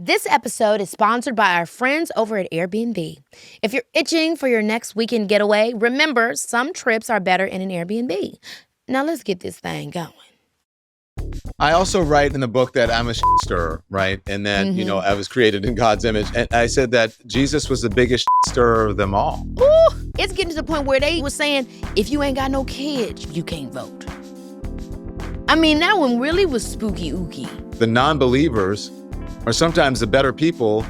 This episode is sponsored by our friends over at Airbnb. If you're itching for your next weekend getaway, remember, some trips are better in an Airbnb. Now let's get this thing going. I also write in the book that I'm a stirrer, right? And that, I was created in God's image. And I said that Jesus was the biggest stirrer of them all. Ooh, it's getting to the point where they were saying, if you ain't got no kids, you can't vote. I mean, that one really was spooky ooky. The non-believers are sometimes the better people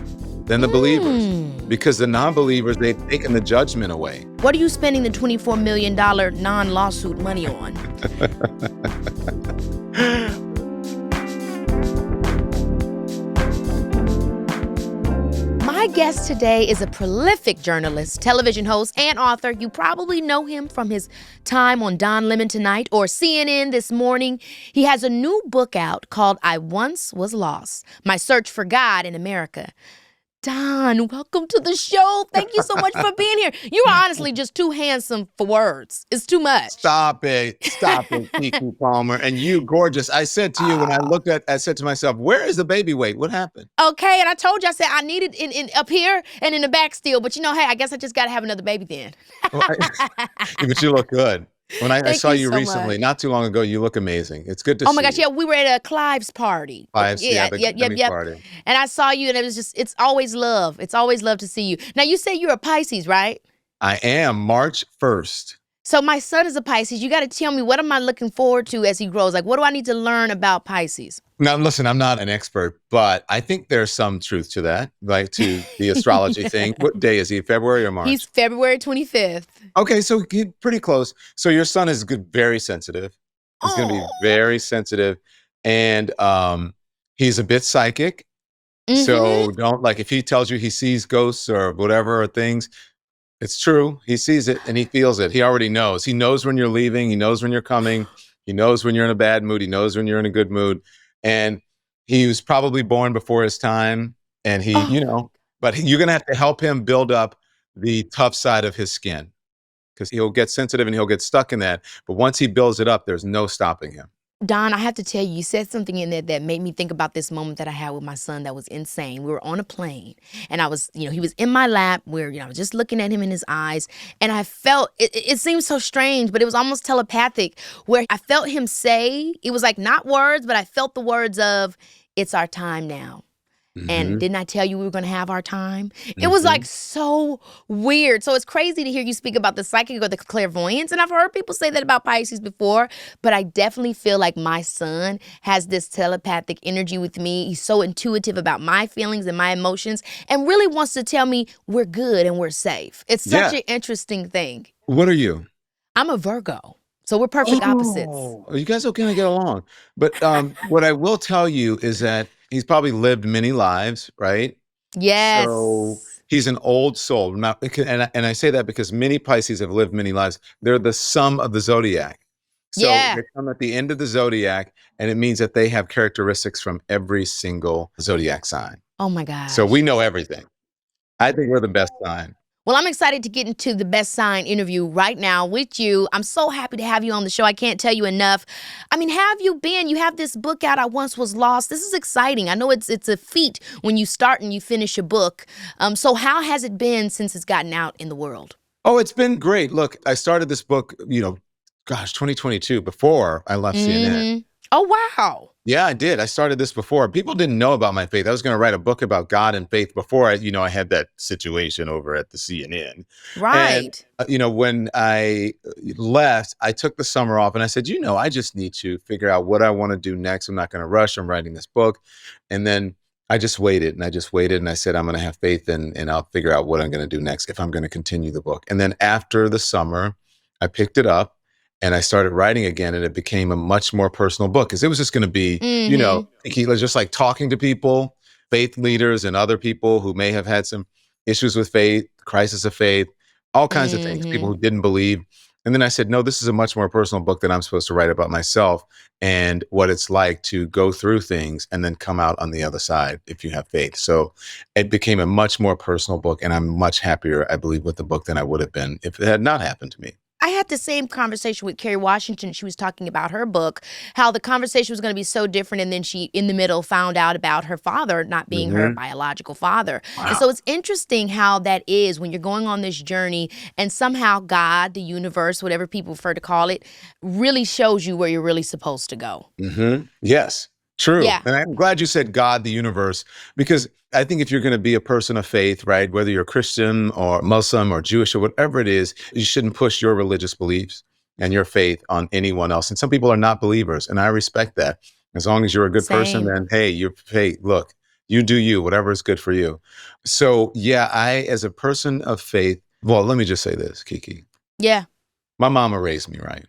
than the believers. Because the non-believers, they've taken the judgment away. What are you spending the $24 million non-lawsuit money on? My guest today is a prolific journalist, television host, and author. You probably know him from his time on Don Lemon Tonight or CNN This Morning. He has a new book out called I Once Was Lost, My Search for God in America. Don, welcome to the show. Thank you so much for being here. You are honestly just too handsome for words. It's too much. Stop it, Keke Palmer. And you, gorgeous. I said to you when I said to myself, where is the baby weight? What happened? Okay, and I told you, I said I need it in up here and in the back still. But hey, I guess I just got to have another baby then. But you look good. When I saw you so recently, not too long ago, you look amazing. It's good to see you. Oh my gosh, yeah, we were at a Clive's party. The party. And I saw you, and it was just, it's always love. It's always love to see you. Now, you say you're a Pisces, right? I am, March 1st. So my son is a Pisces. You got to tell me, what am I looking forward to as he grows? Like, what do I need to learn about Pisces? Now, listen, I'm not an expert, but I think there's some truth to that, like to the astrology thing. What day is he, February or March? He's February 25th. Okay, so he's pretty close. So your son is very sensitive. He's going to be very sensitive. And he's a bit psychic. Mm-hmm. So don't, if he tells you he sees ghosts or whatever or things, it's true. He sees it and he feels it. He already knows. He knows when you're leaving. He knows when you're coming. He knows when you're in a bad mood. He knows when you're in a good mood. And he was probably born before his time. And but you're going to have to help him build up the tough side of his skin. Because he'll get sensitive and he'll get stuck in that. But once he builds it up, there's no stopping him. Don, I have to tell you said something in there that made me think about this moment that I had with my son that was insane. We were on a plane and I was, he was in my lap where, I was just looking at him in his eyes. And I felt, it seemed so strange, but it was almost telepathic where I felt him say, it was like not words, but I felt the words of, it's our time now. And didn't I tell you we were going to have our time? It was so weird. So it's crazy to hear you speak about the psychic or the clairvoyance. And I've heard people say that about Pisces before, but I definitely feel like my son has this telepathic energy with me. He's so intuitive about my feelings and my emotions and really wants to tell me we're good and we're safe. It's such an interesting thing. What are you? I'm a Virgo. So we're perfect opposites. You guys are going to get along. But what I will tell you is that he's probably lived many lives, right? Yes. So he's an old soul. And I say that because many Pisces have lived many lives. They're the sum of the zodiac. So they come at the end of the zodiac, and it means that they have characteristics from every single zodiac sign. Oh, my God. So we know everything. I think we're the best sign. Well, I'm excited to get into the best sign interview right now with you. I'm so happy to have you on the show. I can't tell you enough. I mean, have you been? You have this book out, I Once Was Lost. This is exciting. I know it's a feat when you start and you finish a book. So how has it been since it's gotten out in the world? Oh, it's been great. Look, I started this book, 2022, before I left CNN. Oh, wow. Yeah, I did. I started this before. People didn't know about my faith. I was going to write a book about God and faith before I had that situation over at the CNN. Right. And, when I left, I took the summer off and I said, I just need to figure out what I want to do next. I'm not going to rush. I'm writing this book. And then I just waited and I said, I'm going to have faith and I'll figure out what I'm going to do next if I'm going to continue the book. And then after the summer, I picked it up. And I started writing again, and it became a much more personal book because it was just going to be, just like talking to people, faith leaders and other people who may have had some issues with faith, crisis of faith, all kinds of things, people who didn't believe. And then I said, no, this is a much more personal book that I'm supposed to write about myself and what it's like to go through things and then come out on the other side if you have faith. So it became a much more personal book, and I'm much happier, I believe, with the book than I would have been if it had not happened to me. I had the same conversation with Kerry Washington. She was talking about her book, how the conversation was going to be so different. And then she, in the middle, found out about her father not being her Hmm. biological father. And Wow. so it's interesting how that is when you're going on this journey and somehow God, the universe, whatever people prefer to call it, really shows you where you're really supposed to go. Yes, true. Yeah, And I'm glad you said God, the universe, because I think if you're going to be a person of faith, right, whether you're Christian or Muslim or Jewish or whatever it is, you shouldn't push your religious beliefs and your faith on anyone else. And some people are not believers, and I respect that. As long as you're a good person, same. then hey, look, you do you, whatever is good for you. So yeah, I, as a person of faith, well, let me just say this, Kiki. Yeah. My mama raised me right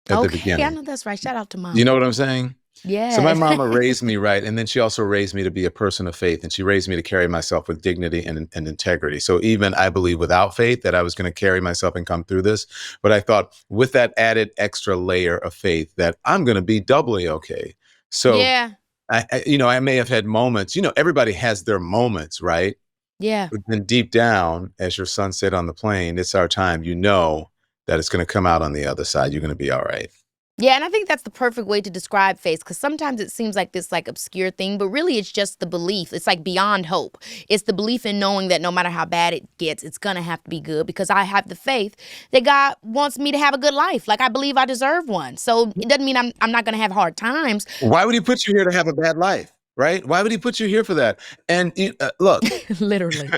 at the Okay, I beginning. know that's right. Shout out to You know mama. what I'm saying? So my Yeah. mama raised me right, and then she also raised me to be a person of faith, and she raised me to carry myself with dignity and integrity. So even I believe without faith that I was going to carry myself and come through this, but I thought with that added extra layer of faith that I'm going to be doubly okay. So Yeah. I may have had moments. Everybody has their moments, right? Yeah. But then deep down, as your son said on the plane, it's our time. You know that it's going to come out on the other side. You're going to be all right. Yeah, and I think that's the perfect way to describe faith because sometimes it seems like this like obscure thing, but really it's just the belief. It's like beyond hope. It's the belief in knowing that no matter how bad it gets, it's gonna have to be good because I have the faith that God wants me to have a good life. Like I believe I deserve one. So it doesn't mean I'm not gonna have hard times. Why would he put you here to have a bad life? Right? Why would he put you here for that? And look, Literally.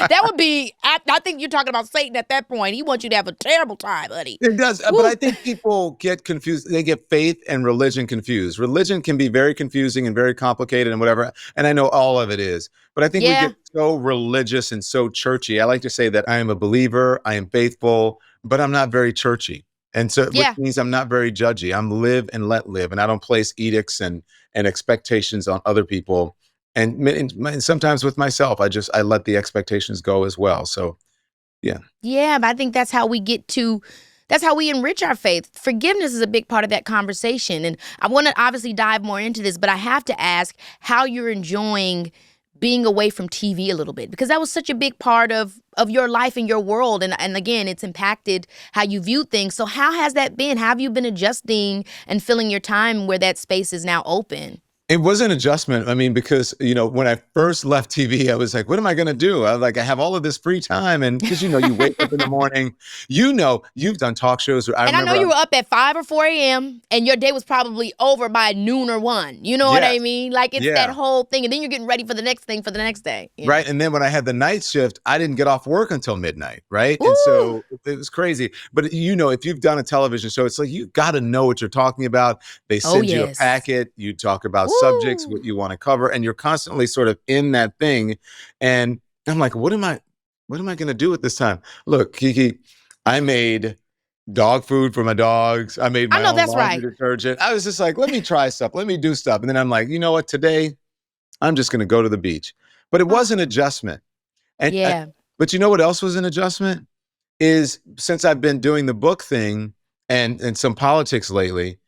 That would be I think you're talking about Satan at that point. He wants you to have a terrible time, buddy. it does. But I Woo. think people get confused. They get faith and religion confused. Religion can be very confusing and very complicated and whatever. And I know all of it is. But I think we Yeah. get so religious and so churchy. I like to say that I am a believer, I am faithful, but I'm not very churchy. And so, which Yeah. means I'm not very judgy. I'm live and let live. And I don't place edicts and expectations on other people. And sometimes with myself, I let the expectations go as well. So yeah. Yeah, but I think that's how we enrich our faith. Forgiveness is a big part of that conversation. And I want to obviously dive more into this, but I have to ask how you're enjoying being away from TV a little bit because that was such a big part of your life and your world and again, it's impacted how you view things. So how has that been? How have you been adjusting and filling your time where that space is now open? It was an adjustment. I mean, because when I first left TV, I was like, "What am I going to do?" I have all of this free time, and because you wake up in the morning, you've done talk shows. I And I know remember, you were up at 5 or 4 a.m. and your day was probably over by noon or 1. You know what I yes, mean? Like it's that yeah, whole thing. And then you're getting ready for the next thing for the next day. right. And then when I had the night shift, I didn't get off work until midnight, right? And Ooh. so it was crazy. But if you've done a television show, it's like you got to know what you're talking about. They Oh, send you a yes. packet, you talk about subjects, Ooh. what you want to cover, and you're constantly sort of in that thing. And I'm like, what am I going to do at this time? Look, Kiki, I made dog food for my dogs. I made I my know own that's laundry right. detergent. I was just like, let me try stuff. Let me do stuff. And then I'm like, you know what? Today, I'm just going to go to the beach. But it was Oh, an adjustment. And yeah. but you know what else was an adjustment? Is since I've been doing the book thing and some politics lately,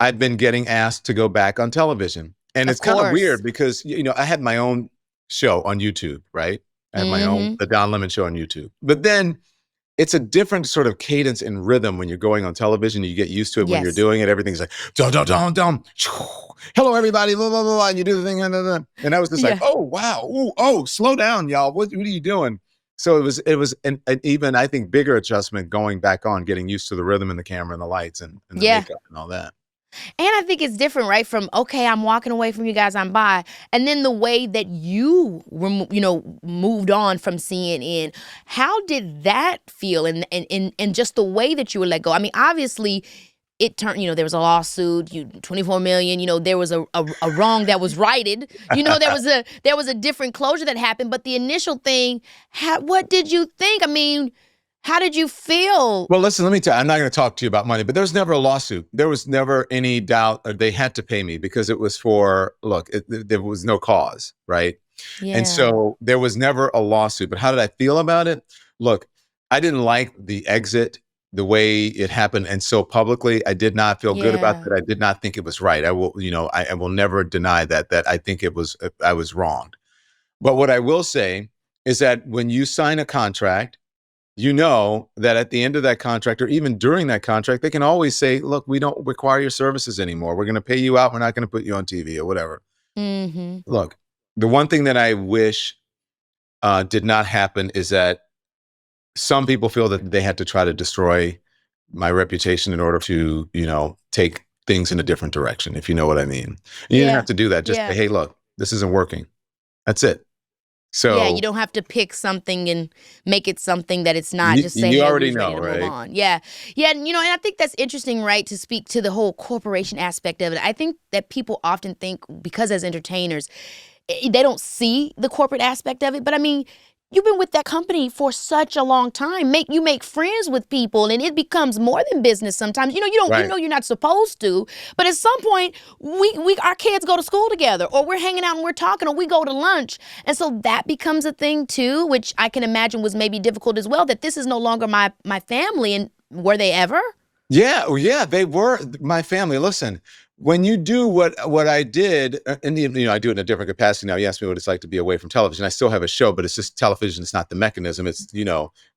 I've been getting asked to go back on television. And Of it's kind of course. weird because I had my own show on YouTube, right? I have my own Mm-hmm. the Don Lemon show on YouTube. But then it's a different sort of cadence and rhythm when you're going on television. You get used to it when you're Yes. doing it. Everything's like, dum, dum, dum, dum. Hello, everybody. Blah, blah, blah, blah. And you do the thing. Blah, blah, blah. And I was just like, Yeah. oh, wow. Ooh, oh, slow down, y'all. What are you doing? So it was an even, I think, bigger adjustment going back on, getting used to the rhythm and the camera and the lights and the Yeah. makeup and all that. And I think it's different, right? From okay, I'm walking away from you guys, I'm by, and then the way that you were, moved on from CNN. How did that feel? And just the way that you were let go. I mean, obviously, it turned. There was a lawsuit. 24 million. There was a wrong that was righted. There was a different closure that happened. But the initial thing, what did you think? I mean, how did you feel? Well, listen, let me tell you, I'm not going to talk to you about money, but there was never a lawsuit. There was never any doubt they had to pay me because it was look, there was no cause, right? And Yeah, so there was never a lawsuit. But how did I feel about it? Look, I didn't like the exit, the way it happened, and so publicly, I did not feel good about yeah, that. I did not think it was right. I will, I will never deny that I think I was wronged. But what I will say is that when you sign a contract, you know that at the end of that contract, or even during that contract, they can always say, look, we don't require your services anymore. We're going to pay you out. We're not going to put you on TV or whatever. Mm-hmm. Look, the one thing that I wish did not happen is that some people feel that they had to try to destroy my reputation in order to, take things in a different direction, if you know what I mean. You didn't have Yeah. to do that. Just say, Yeah. hey, look, this isn't working. That's it. Yeah, you So don't have to pick something and make it something that it's not. you, Just say, you hey, we already was ready know, to move right? on. Yeah. Yeah. And, and I think that's interesting, right? To speak to the whole corporation aspect of it. I think that people often think, because as entertainers, they don't see the corporate aspect of it. But I mean, you've been with that company for such a long time. You make friends with people, and it becomes more than business sometimes. You Right. know you're not supposed to, but at some point we our kids go to school together, or we're hanging out and we're talking, or we go to lunch. And so that becomes a thing too, which I can imagine was maybe difficult as well, that this is no longer my family. And were they ever? Yeah, yeah, they were my family. Listen, when you do what I did, and I do it in a different capacity now. You asked me what it's like to be away from television. I still have a show, but it's just television. It's not the mechanism. It's this,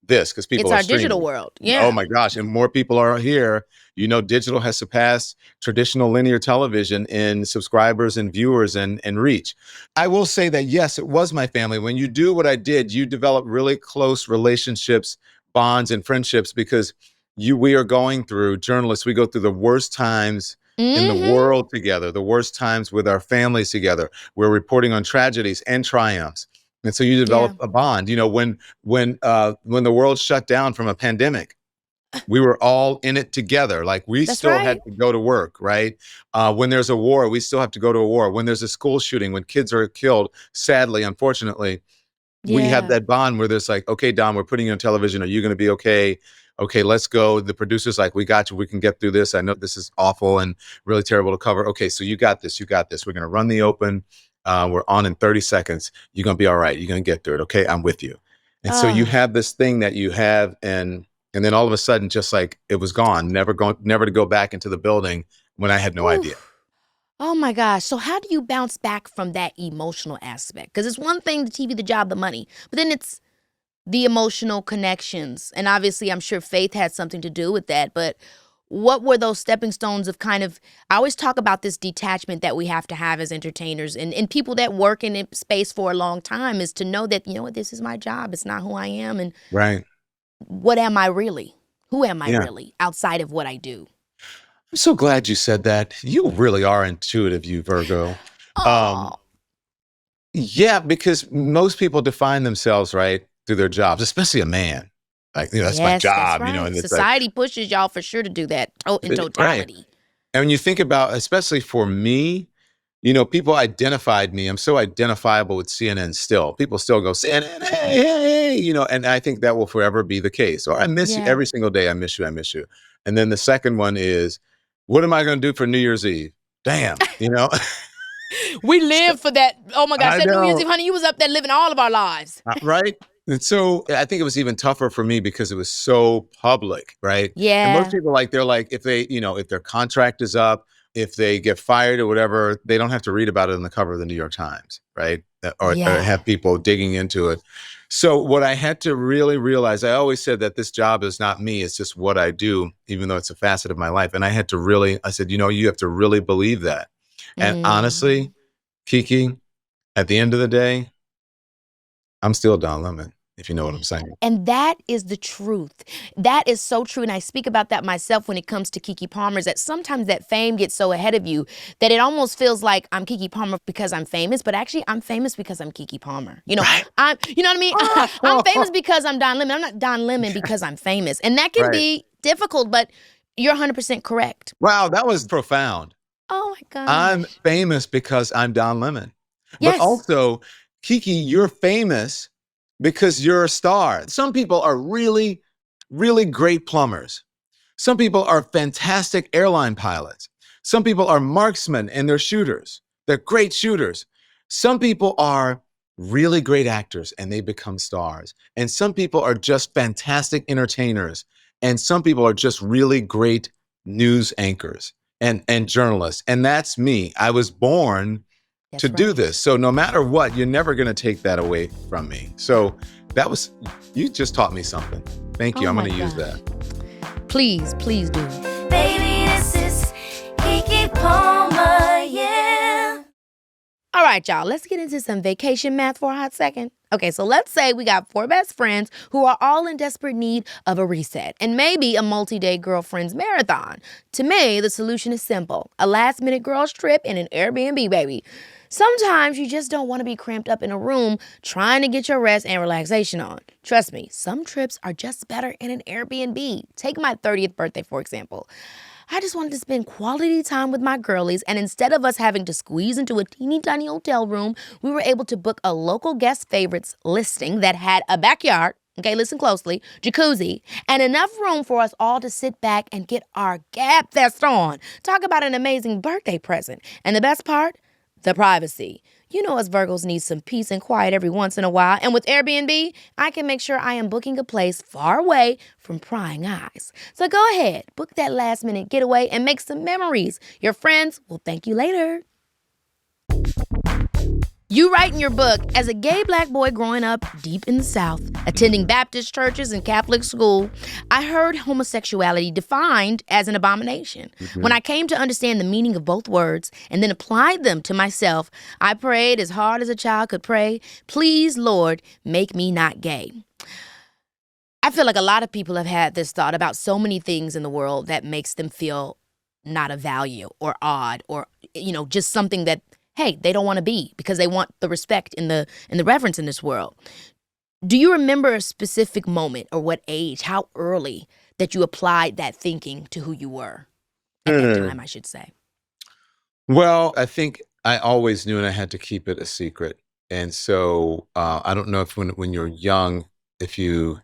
because It's people are our digital streaming. world. Oh Yeah. my gosh, and more people are here. Digital has surpassed traditional linear television in subscribers and viewers and reach. I will say that yes, it was my family. When you do what I did, you develop really close relationships, bonds, and friendships, because we are going through, journalists, we go through the worst times in the Mm-hmm. world together, the worst times with our families together. We're reporting on tragedies and triumphs. And so you Yeah. develop a bond. When the world shut down from a pandemic, we were all in it together. Like, we That's still had right. to go to work, right? When there's a war, we still have to go to a war. When there's a school shooting, when kids are killed, sadly, unfortunately, we have Yeah. that bond where there's like, okay, Don, we're putting you on television. Are you going to be okay? Okay, let's go. The producer's like, we got you. We can get through this. I know this is awful and really terrible to cover. Okay, so you got this. You got this. We're going to run the open. We're on in 30 seconds. You're going to be all right. You're going to get through it. Okay, I'm with you. And so you Oh. have this thing that you have, and then all of a sudden, just like it was gone, never to go back into the building when I had no idea. Oof. Oh my gosh. So how do you bounce back from that emotional aspect? Because it's one thing, the TV, the job, the money, but then it's the emotional connections. And obviously, I'm sure faith had something to do with that. But what were those stepping stones of kind of, I always talk about this detachment that we have to have as entertainers and people that work in space for a long time, is to know that, what, this is my job. It's not who I am. And Right. what am I really? Who am I Yeah. really outside of what I do? I'm so glad you said that. You really are intuitive, you Virgo. Um, Oh, yeah, because most people define themselves, right, through their jobs, especially a man. Like, that's my yes, that's job, right. and it's like, Society pushes y'all for sure to do that in right. totality. And when you think about, especially for me, people identified me. I'm so identifiable with CNN still. People still go, CNN, hey, hey, hey, and I think that will forever be the case. Or, I miss you Yeah. every single day. I miss you. I miss you. And then the second one is, what am I going to do for New Year's Eve? Damn, We So, lived for that. Oh my gosh, I that New Year's know. Eve, honey, you was up there living all of our lives. Right? And so I think it was even tougher for me because it was so public, right? And most Yeah. people, like, they're like, if they, if their contract is up, if they get fired or whatever, they don't have to read about it on the cover of the New York Times, right? Or Yeah. have people digging into it. So what I had to really realize, I always said that this job is not me, it's just what I do, even though it's a facet of my life. And I said, you have to really believe that. And Mm. honestly, Keke, at the end of the day, I'm still Don Lemon, if you know what I'm saying. And that is the truth. That is so true. And I speak about that myself when it comes to Keke Palmer, is that sometimes that fame gets so ahead of you that it almost feels like I'm Keke Palmer because I'm famous, but actually I'm famous because I'm Keke Palmer. Right. You know what I mean? I'm famous because I'm Don Lemon. I'm not Don Lemon because I'm famous. And that can Right. be difficult, but you're 100% correct. Wow, that was profound. Oh my I'm gosh. famous because I'm Don Lemon. But Yes. also, Keke, you're famous because you're a star. Some people are really, really great plumbers. Some people are fantastic airline pilots. Some people are marksmen and they're shooters. They're great shooters. Some people are really great actors and they become stars. And some people are just fantastic entertainers. And some people are just really great news anchors and journalists. And that's me. I was born to That's do right. this. So no matter what, you're never going to take that away from me. So you just taught me something. Thank you. Oh I'm my going to use God. that. Please do. Baby, this is Keke Palmer, yeah. All right, y'all, let's get into some vacation math for a hot second. Okay, so let's say we got 4 best friends who are all in desperate need of a reset and maybe a multi-day girlfriends marathon. To me, the solution is simple. A last-minute girls trip in an Airbnb, baby. Sometimes you just don't want to be cramped up in a room trying to get your rest and relaxation on. Trust me, some trips are just better in an Airbnb. Take my 30th birthday, for example. I just wanted to spend quality time with my girlies, and instead of us having to squeeze into a teeny tiny hotel room, we were able to book a local guest favorites listing that had a backyard, okay, listen closely, jacuzzi, and enough room for us all to sit back and get our gab fest on. Talk about an amazing birthday present. And the best part? The privacy. You know us Virgos need some peace and quiet every once in a while, and with Airbnb, I can make sure I am booking a place far away from prying eyes. So go ahead, book that last minute getaway and make some memories. Your friends will thank you later. You write in your book, as a gay black boy growing up deep in the South, attending Baptist churches and Catholic school, I heard homosexuality defined as an abomination. When I came to understand the meaning of both words and then applied them to myself, I prayed as hard as a child could pray, please, Lord, make me not gay. I feel like a lot of people have had this thought about so many things in the world that makes them feel not of value or odd or, just something that, hey, they don't want to be because they want the respect and the reverence in this world. Do you remember a specific moment or what age, how early that you applied that thinking to who you were at that time, I should say? Well, I think I always knew and I had to keep it a secret. And so I don't know if when you're young, if you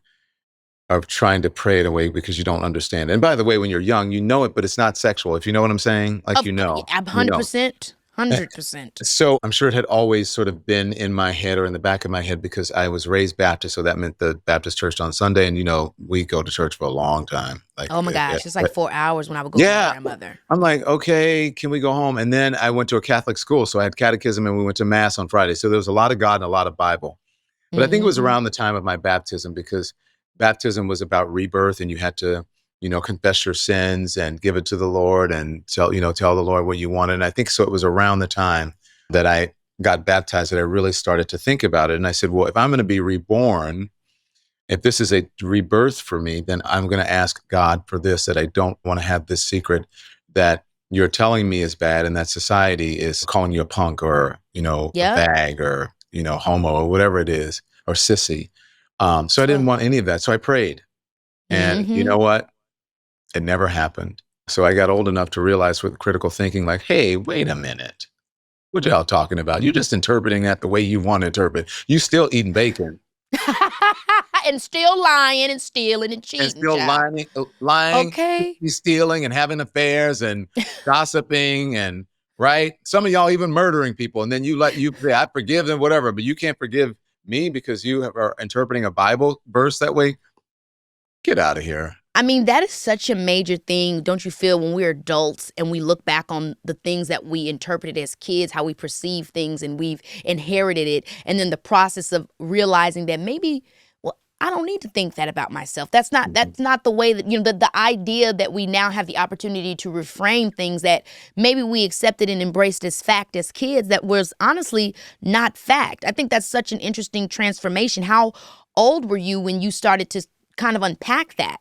are trying to pray it away because you don't understand. And by the way, when you're young, you know it, but it's not sexual. If you know what I'm saying, like, Yeah, 100%. 100%. So I'm sure it had always sort of been in my head or in the back of my head because I was raised Baptist. So that meant the Baptist church on Sunday. And, we go to church for a long time. Like, Oh my gosh, it's like 4 hours when I would go with my grandmother. I'm like, okay, can we go home? And then I went to a Catholic school. So I had catechism and we went to mass on Friday. So there was a lot of God and a lot of Bible. But I think it was around the time of my baptism because baptism was about rebirth and you had to, confess your sins and give it to the Lord and tell the Lord what you wanted. And I think so it was around the time that I got baptized that I really started to think about it. And I said, well, if I'm going to be reborn, if this is a rebirth for me, then I'm going to ask God for this, that I don't want to have this secret that you're telling me is bad and that society is calling you a punk or, a bag or, homo or whatever it is, or sissy. So I didn't want any of that. So I prayed. And you know what? It never happened. So I got old enough to realize with critical thinking, like, hey, wait a minute. What y'all talking about? You're just interpreting that the way you want to interpret. You still eating bacon. And still lying and stealing and cheating. And still lying, okay, stealing and having affairs and gossiping and right. Some of y'all even murdering people. And then you say, I forgive them, whatever, but you can't forgive me because you are interpreting a Bible verse that way. Get out of here. I mean, that is such a major thing, don't you feel, when we're adults and we look back on the things that we interpreted as kids, how we perceive things and we've inherited it. And then the process of realizing that maybe, well, I don't need to think that about myself. That's not the way that, the idea that we now have the opportunity to reframe things that maybe we accepted and embraced as fact as kids that was honestly not fact. I think that's such an interesting transformation. How old were you when you started to kind of unpack that?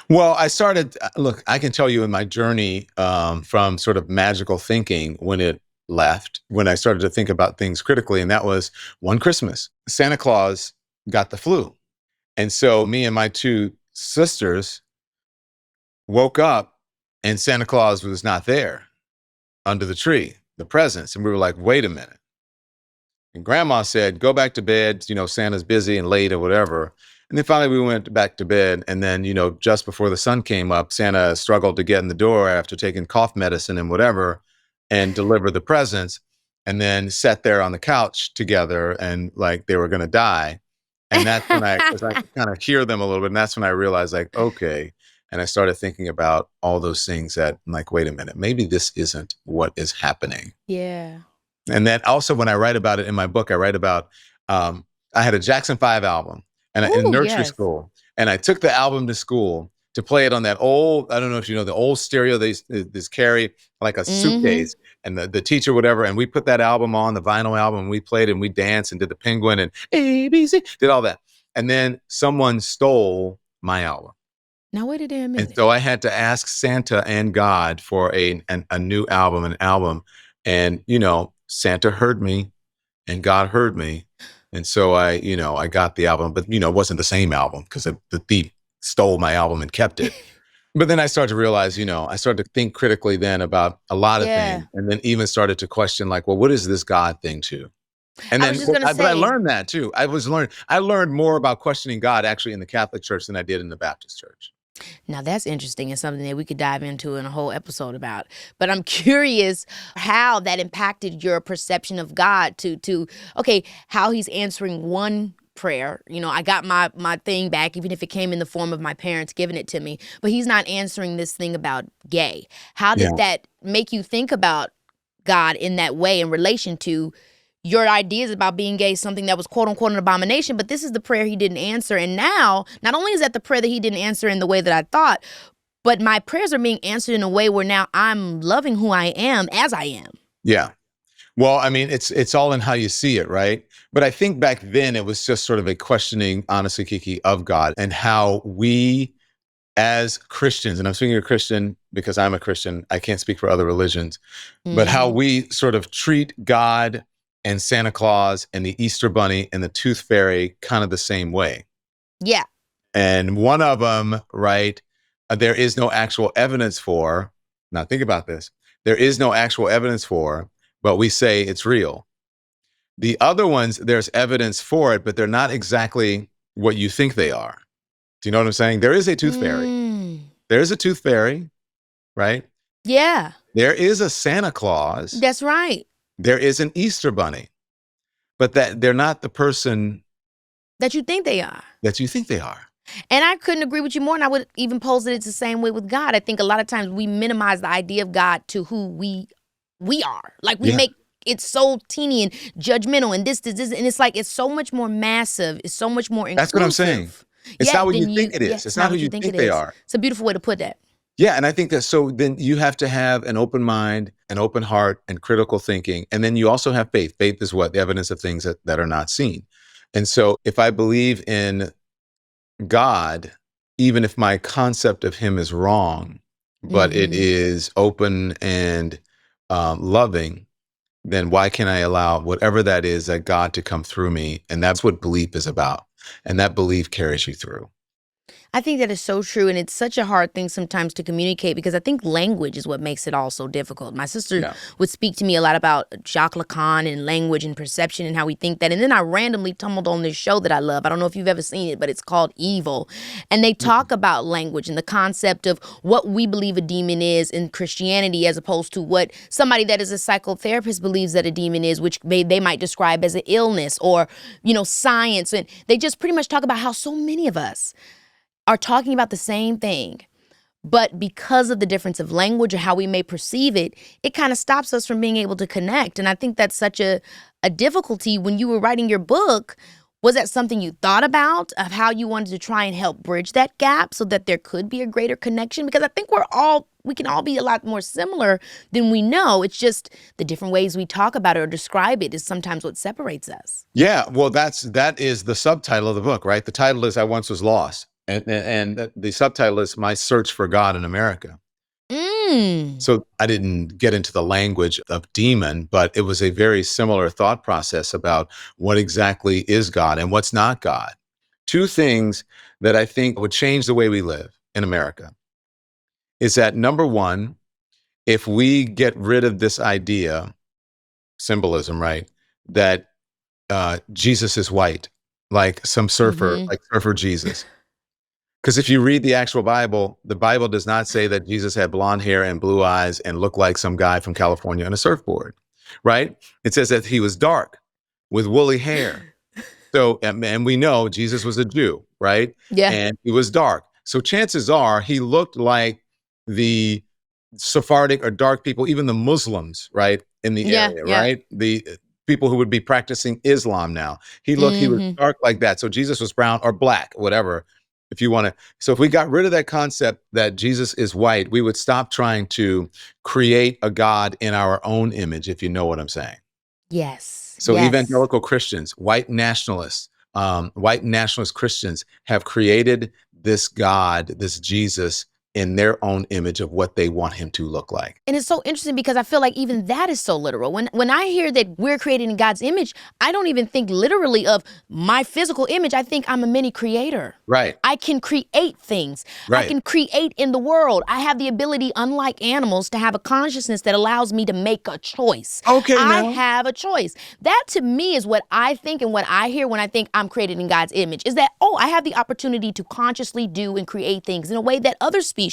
Well, I can tell you in my journey from sort of magical thinking when I started to think about things critically, and that was one Christmas. Santa Claus got the flu. And so me and my 2 sisters woke up and Santa Claus was not there under the tree, the presents. And we were like, wait a minute. And Grandma said, go back to bed. Santa's busy and late or whatever. And then finally we went back to bed. And then, just before the sun came up, Santa struggled to get in the door after taking cough medicine and whatever and deliver the presents. And then sat there on the couch together and like they were going to die. And that's when I could kind of hear them a little bit. And that's when I realized like, okay. And I started thinking about all those things that I'm like, wait a minute, maybe this isn't what is happening. Yeah. And then also when I write about it in my book, I write about, I had a Jackson 5 album and in Ooh, nursery yes. school. And I took the album to school to play it on that old, I don't know if you know, the old stereo they carry like a suitcase and the teacher, whatever. And we put that album on, the vinyl album, and we played and we danced and did the penguin and ABC, did all that. And then someone stole my album. Now wait a damn And minute. so I had to ask Santa and God for a new album, an album. And, you know, Santa heard me and God heard me. And so I got the album, but, you know, it wasn't the same album because the thief stole my album and kept it. But then I started to realize, you know, I started to think critically then about a lot of things, and then even started to question like, well, what is this God thing too? And I then, was just gonna but I say- learned that too. I learned more about questioning God actually in the Catholic Church than I did in the Baptist Church. Now that's interesting and something that we could dive into in a whole episode about. But I'm curious how that impacted your perception of God to okay, how he's answering one prayer. You know, I got my thing back, even if it came in the form of my parents giving it to me, but he's not answering this thing about gay. How did that make you think about God in that way in relation to your ideas about being gay, something that was quote unquote an abomination, but this is the prayer he didn't answer. And now, not only is that the prayer that he didn't answer in the way that I thought, but my prayers are being answered in a way where now I'm loving who I am as I am. Yeah. Well, I mean, it's all in how you see it, right? But I think back then it was just sort of a questioning, honestly, Keke, of God and how we as Christians, and I'm speaking a Christian because I'm a Christian, I can't speak for other religions, but how we sort of treat God and Santa Claus and the Easter Bunny and the Tooth Fairy kind of the same way. Yeah. And one of them, right, there is no actual evidence for. Now think about this. There is no actual evidence for, but we say it's real. The other ones, there's evidence for it, but they're not exactly what you think they are. Do you know what I'm saying? There is a tooth fairy. There is a tooth fairy, right? Yeah. There is a Santa Claus. That's right. There is an Easter Bunny, but that they're not the person that you think they are. That you think they are. And I couldn't agree with you more. And I would even pose that it's the same way with God. I think a lot of times we minimize the idea of God to who we are. Like we make it so teeny and judgmental and this, and it's like it's so much more massive. It's so much more inclusive. That's what I'm saying. It's not what you think it is. It's not who you think they are. It's a beautiful way to put that. Yeah, and I think that so then you have to have an open mind, an open heart, and critical thinking. And then you also have faith. Faith is what? The evidence of things that are not seen. And so if I believe in God, even if my concept of him is wrong, but it is open and loving, then why can't I allow whatever that is, that God to come through me? And that's what belief is about. And that belief carries you through. I think that is so true. And it's such a hard thing sometimes to communicate because I think language is what makes it all so difficult. My sister would speak to me a lot about Jacques Lacan and language and perception and how we think that. And then I randomly tumbled on this show that I love. I don't know if you've ever seen it, but it's called Evil. And they talk about language and the concept of what we believe a demon is in Christianity as opposed to what somebody that is a psychotherapist believes that a demon is, which they might describe as an illness or, you know, science. And they just pretty much talk about how so many of us are talking about the same thing, but because of the difference of language or how we may perceive it, it kind of stops us from being able to connect. And I think that's such a difficulty when you were writing your book. Was that something you thought about of how you wanted to try and help bridge that gap so that there could be a greater connection? Because I think we can all be a lot more similar than we know. It's just the different ways we talk about it or describe it is sometimes what separates us. Yeah, well, that is the subtitle of the book, right? The title is I Once Was Lost. And the subtitle is My Search for God in America. So I didn't get into the language of demon, but it was a very similar thought process about what exactly is God and what's not God. Two things that I think would change the way we live in America is that, number one, if we get rid of this idea, symbolism, right, that Jesus is white, like some surfer, like Surfer Jesus. Because if you read the actual Bible, the Bible does not say that Jesus had blonde hair and blue eyes and looked like some guy from California on a surfboard, right? It says that he was dark with woolly hair. So, and we know Jesus was a Jew, right? Yeah. And he was dark. So chances are he looked like the Sephardic or dark people, even the Muslims, right, in the Yeah, area, yeah. right? The people who would be practicing Islam now. He was Hmm. dark like that. So Jesus was brown or black, whatever, if you want to. So if we got rid of that concept that Jesus is white, we would stop trying to create a God in our own image, if you know what I'm saying. Yes, So yes. evangelical Christians, white nationalist Christians have created this God, this Jesus, in their own image of what they want him to look like. And it's so interesting because I feel like even that is so literal. When I hear that we're created in God's image, I don't even think literally of my physical image. I think I'm a mini creator. Right. I can create things. I Right. can create in the world. I have the ability, unlike animals, to have a consciousness that allows me to make a choice. Okay, I now. have a choice. That to me is what I think and what I hear when I think I'm created in God's image is that, oh, I have the opportunity to consciously do and create things in a way that other species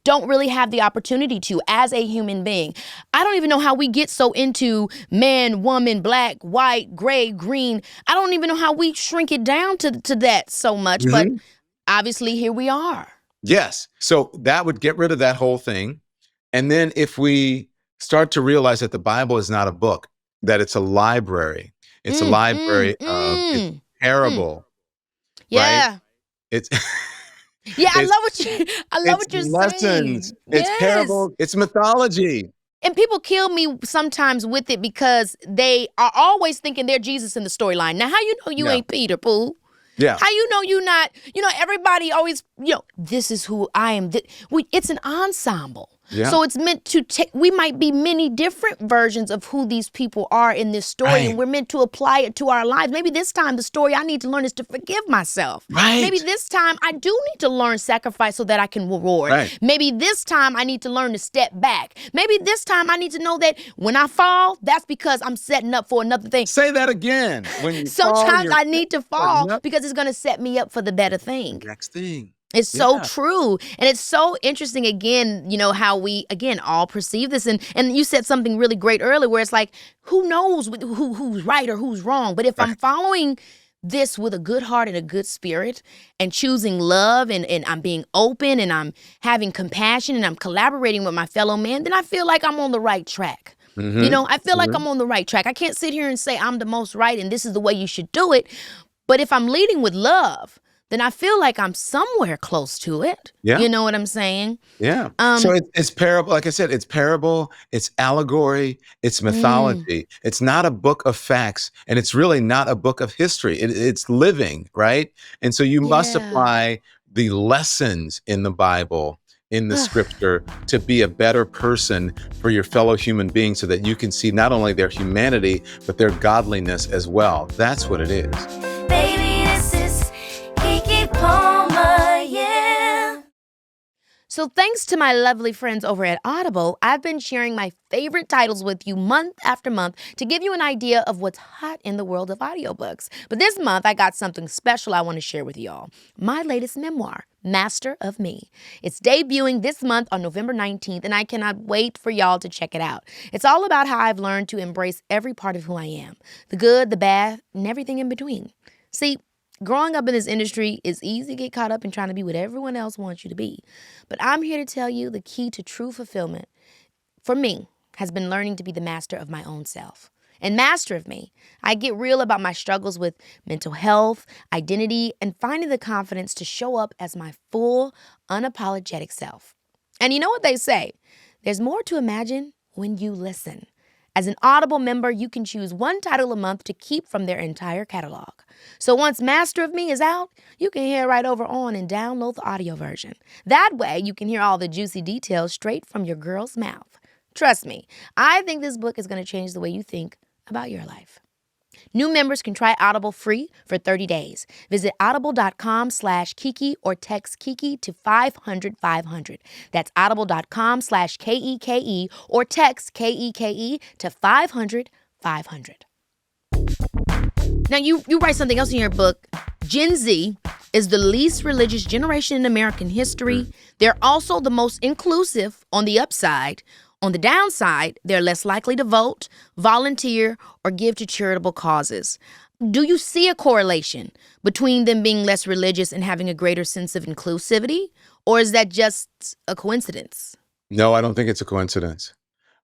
don't really have the opportunity to as a human being. I don't even know how we get so into man, woman, black, white, gray, green. I don't even know how we shrink it down to that so much, but Mhm. obviously here we are. Yes. So that would get rid of that whole thing. And then if we start to realize that the Bible is not a book, that it's a library. It's a library of it's Mm. parable, right? Yeah. It's Yeah, I it's love it's what you're lessons, saying. it's Yes. parable, it's mythology. And people kill me sometimes with it because they are always thinking they're Jesus in the storyline. Now, how you know you Yeah. ain't Peter, Pooh? Yeah. How you know you not, everybody always, this is who I am. It's an ensemble. Yeah. So it's meant to take, we might be many different versions of who these people are in this story. Right. And we're meant to apply it to our lives. Maybe this time the story I need to learn is to forgive myself. Right. Maybe this time I do need to learn sacrifice so that I can reward. Right. Maybe this time I need to learn to step back. Maybe this time I need to know that when I fall, that's because I'm setting up for another thing. Say that again. When you Sometimes fall, I need to fall Yep. because it's going to set me up for the better thing. Next thing. It's so Yeah. true. And it's so interesting, again, how we, again, all perceive this. And you said something really great earlier where it's like, who knows who's right or who's wrong? But if I'm following this with a good heart and a good spirit and choosing love and I'm being open and I'm having compassion and I'm collaborating with my fellow man, then I feel like I'm on the right track. I feel like I'm on the right track. I can't sit here and say I'm the most right and this is the way you should do it. But if I'm leading with love, then I feel like I'm somewhere close to it. Yeah. You know what I'm saying? Yeah. So it's parable. Like I said, it's parable, it's allegory, it's mythology. It's not a book of facts, and it's really not a book of history. It's living, right? And so you must Yeah. apply the lessons in the Bible, in the scripture, to be a better person for your fellow human beings so that you can see not only their humanity, but their godliness as well. That's what it is. Baby, this is Keke Palmer, yeah. So thanks to my lovely friends over at Audible, I've been sharing my favorite titles with you month after month to give you an idea of what's hot in the world of audiobooks. But this month, I got something special I want to share with y'all. My latest memoir, Master of Me. It's debuting this month on November 19th, and I cannot wait for y'all to check it out. It's all about how I've learned to embrace every part of who I am, the good, the bad, and everything in between. See, growing up in this industry is easy to get caught up in trying to be what everyone else wants you to be. But I'm here to tell you the key to true fulfillment, for me, has been learning to be the master of my own self. And Master of Me, I get real about my struggles with mental health, identity, and finding the confidence to show up as my full, unapologetic self. And you know what they say? There's more to imagine when you listen. As an Audible member, you can choose one title a month to keep from their entire catalog. So once Master of Me is out, you can head right over on and download the audio version. That way, you can hear all the juicy details straight from your girl's mouth. Trust me, I think this book is going to change the way you think about your life. New members can try Audible free for 30 days. Visit audible.com/Keke or text Keke to 500-500. That's audible.com/KEKE or text KEKE to 500-500. Now, you write something else in your book. Gen Z is the least religious generation in American history. They're also the most inclusive on the upside. On the downside, they're less likely to vote, volunteer, or give to charitable causes. Do you see a correlation between them being less religious and having a greater sense of inclusivity? Or is that just a coincidence? No, I don't think it's a coincidence.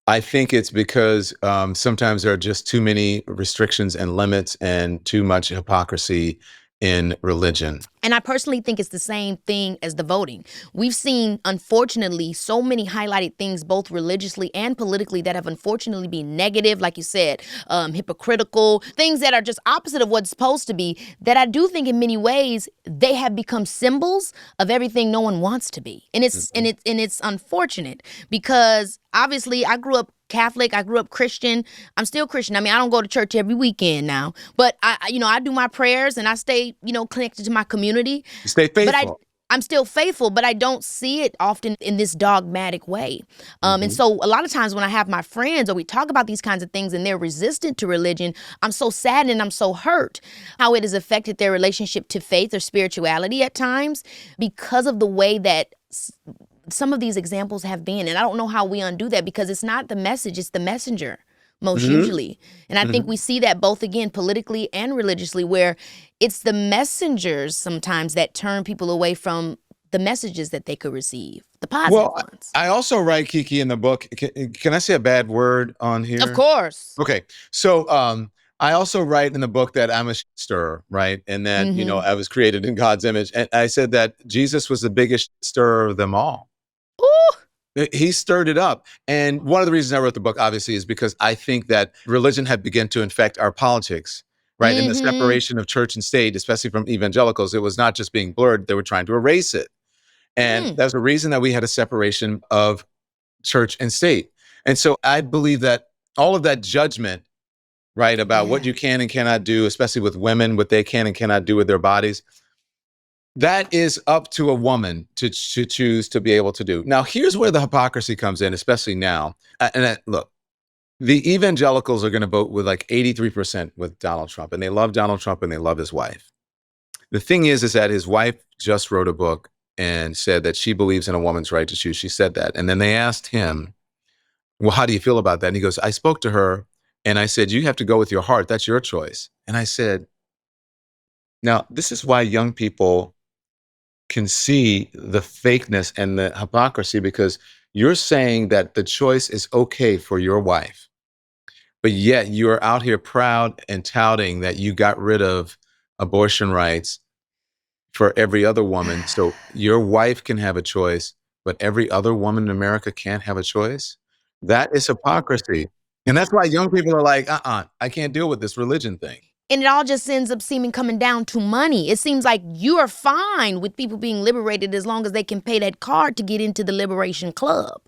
I think it's because sometimes there are just too many restrictions and limits and too much hypocrisy in religion. And I personally think it's the same thing as the voting. We've seen, unfortunately, so many highlighted things, both religiously and politically, that have unfortunately been negative, like you said, hypocritical, things that are just opposite of what's supposed to be, that I do think in many ways they have become symbols of everything no one wants to be. And it's unfortunate because obviously I grew up Catholic. I grew up Christian. I'm still Christian. I mean, I don't go to church every weekend now, but I do my prayers and I stay, connected to my community. You stay faithful. But I'm still faithful, but I don't see it often in this dogmatic way. And so a lot of times when I have my friends or we talk about these kinds of things and they're resistant to religion, I'm so saddened and I'm so hurt how it has affected their relationship to faith or spirituality at times because of the way that some of these examples have been. And I don't know how we undo that because it's not the message, it's the messenger most usually. And I think we see that both, again, politically and religiously, where it's the messengers sometimes that turn people away from the messages that they could receive, the positive ones. I also write, Keke, in the book. Can I say a bad word on here? Of course. Okay. So I also write in the book that I'm a stirrer, right? And that, I was created in God's image. And I said that Jesus was the biggest stirrer of them all. Ooh. He stirred it up. And one of the reasons I wrote the book, obviously, is because I think that religion had begun to infect our politics, right? And the separation of church and state, especially from evangelicals, it was not just being blurred, they were trying to erase it. And that's the reason that we had a separation of church and state. And so I believe that all of that judgment, right, about what you can and cannot do, especially with women, what they can and cannot do with their bodies, that is up to a woman to choose to be able to do. Now, here's where the hypocrisy comes in, especially now. Look, the evangelicals are going to vote with like 83% with Donald Trump, and they love Donald Trump and they love his wife. The thing is that his wife just wrote a book and said that she believes in a woman's right to choose. She said that. And then they asked him, well, how do you feel about that? And he goes, I spoke to her and I said, you have to go with your heart. That's your choice. And I said, now, this is why young people can see the fakeness and the hypocrisy, because you're saying that the choice is okay for your wife, but yet you're out here proud and touting that you got rid of abortion rights for every other woman. So your wife can have a choice, but every other woman in America can't have a choice. That is hypocrisy. And that's why young people are like, I can't deal with this religion thing. And it all just ends up coming down to money. It seems like you are fine with people being liberated as long as they can pay that card to get into the Liberation Club.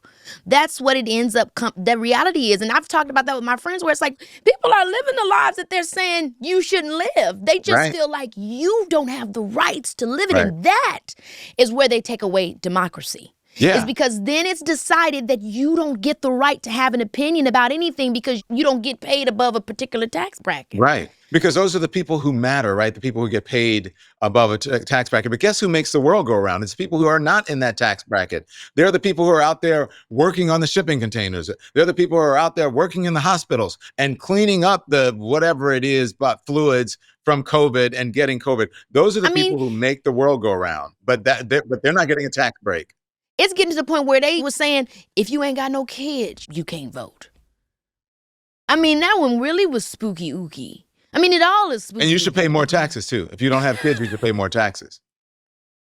That's what it ends up. The reality is, and I've talked about that with my friends, where it's like people are living the lives that they're saying you shouldn't live. They just feel like you don't have the rights to live it. And that is where they take away democracy. Yeah. It's because then it's decided that you don't get the right to have an opinion about anything because you don't get paid above a particular tax bracket. Right. Because those are the people who matter, right? The people who get paid above a tax bracket. But guess who makes the world go around? It's people who are not in that tax bracket. They're the people who are out there working on the shipping containers. They're the people who are out there working in the hospitals and cleaning up the whatever it is, but fluids from COVID and getting COVID. Those are the people who make the world go around. But they're not getting a tax break. It's getting to the point where they were saying, if you ain't got no kids, you can't vote. I mean, that one really was spooky ooky. I mean, it all is spooky. And you should pay more taxes, too. If you don't have kids, you should pay more taxes.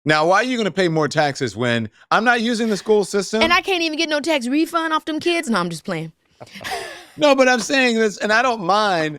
Now, why are you going to pay more taxes when I'm not using the school system? And I can't even get no tax refund off them kids? No, I'm just playing. No, but I'm saying this, and I don't mind.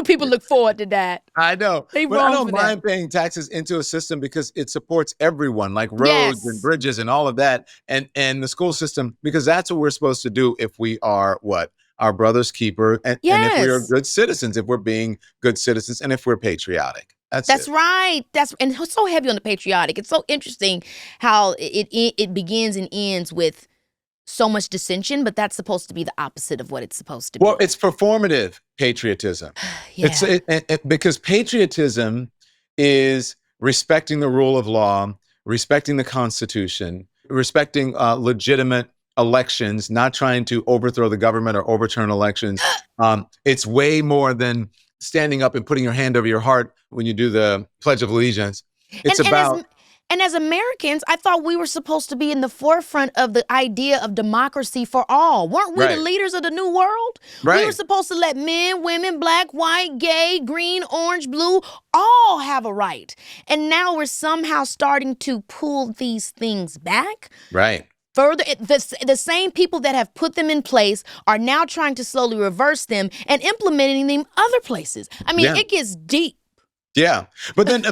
People look forward to that. I know. They but I don't for mind that. paying taxes into a system because it supports everyone, like roads and bridges and all of that, and the school system, because that's what we're supposed to do if we are what? Our brother's keeper, and if we are good citizens, if we're being good citizens, and if we're patriotic. That's right. And it's so heavy on the patriotic. It's so interesting how it begins and ends with so much dissension, but that's supposed to be the opposite of what it's supposed to be. Well, it's performative patriotism. Because patriotism is respecting the rule of law, respecting the Constitution, respecting legitimate elections, not trying to overthrow the government or overturn elections. It's way more than standing up and putting your hand over your heart when you do the Pledge of Allegiance. It's about And as Americans, I thought we were supposed to be in the forefront of the idea of democracy for all. Weren't we the leaders of the new world? Right. We were supposed to let men, women, black, white, gay, green, orange, blue, all have a right. And now we're somehow starting to pull these things back. Right. Further, the same people that have put them in place are now trying to slowly reverse them and implementing them other places. I mean, it gets deep. Yeah. But then,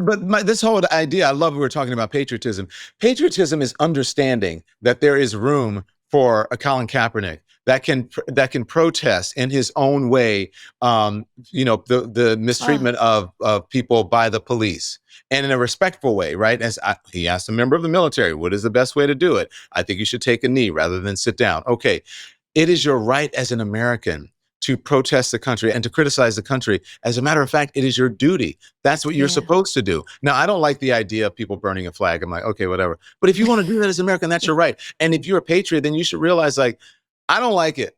this whole idea, I love we were talking about patriotism. Patriotism is understanding that there is room for a Colin Kaepernick that can protest in his own way, the mistreatment of people by the police, and in a respectful way, right? He asked a member of the military, what is the best way to do it? I think you should take a knee rather than sit down. Okay. It is your right as an American to protest the country and to criticize the country. As a matter of fact, it is your duty. That's what you're supposed to do. Now, I don't like the idea of people burning a flag. I'm like, okay, whatever. But if you want to do that as an American, that's your right. And if you're a patriot, then you should realize, like, I don't like it,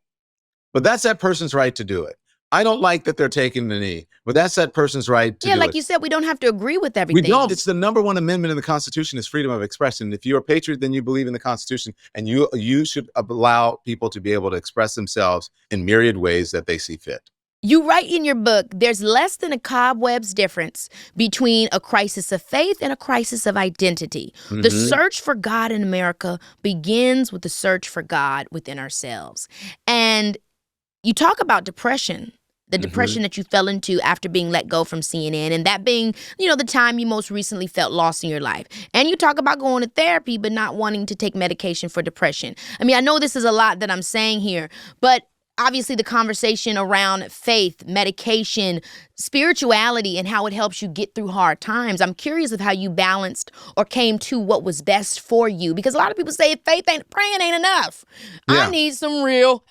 but that's that person's right to do it. I don't like that they're taking the knee, but that's that person's right to do it. Yeah, like you said, we don't have to agree with everything. We don't. It's the number one amendment in the Constitution is freedom of expression. If you're a patriot, then you believe in the Constitution, and you should allow people to be able to express themselves in myriad ways that they see fit. You write in your book, there's less than a cobweb's difference between a crisis of faith and a crisis of identity. Mm-hmm. The search for God in America begins with the search for God within ourselves. And you talk about depression. The depression that you fell into after being let go from CNN, and that being, the time you most recently felt lost in your life. And you talk about going to therapy, but not wanting to take medication for depression. I mean, I know this is a lot that I'm saying here, but obviously the conversation around faith, medication, spirituality, and how it helps you get through hard times. I'm curious of how you balanced or came to what was best for you, because a lot of people say praying ain't enough. Yeah. I need some real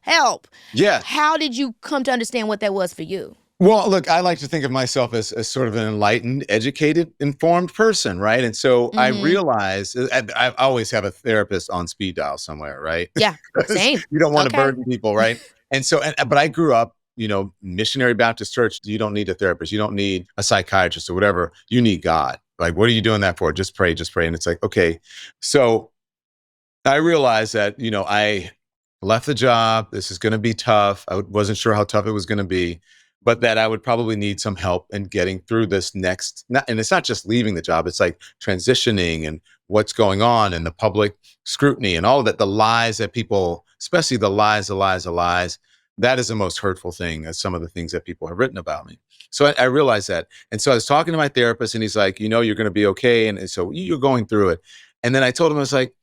help. Yeah. How did you come to understand what that was for you? Well, look, I like to think of myself as sort of an enlightened, educated, informed person, right? And so I realized I always have a therapist on speed dial somewhere, right? Yeah, same. You don't want to burden people, right? And so, but I grew up, missionary Baptist church. You don't need a therapist. You don't need a psychiatrist or whatever. You need God. Like, what are you doing that for? Just pray, just pray. And it's like, okay. So I realized that, I left the job. This is going to be tough. I wasn't sure how tough it was going to be, but that I would probably need some help in getting through this next. And it's not just leaving the job. It's like transitioning and what's going on and the public scrutiny and all of that, the lies that people, especially the lies. That is the most hurtful thing, as some of the things that people have written about me. So I realized that. And so I was talking to my therapist, and he's like, you're going to be okay. And so you're going through it. And then I told him, I was like,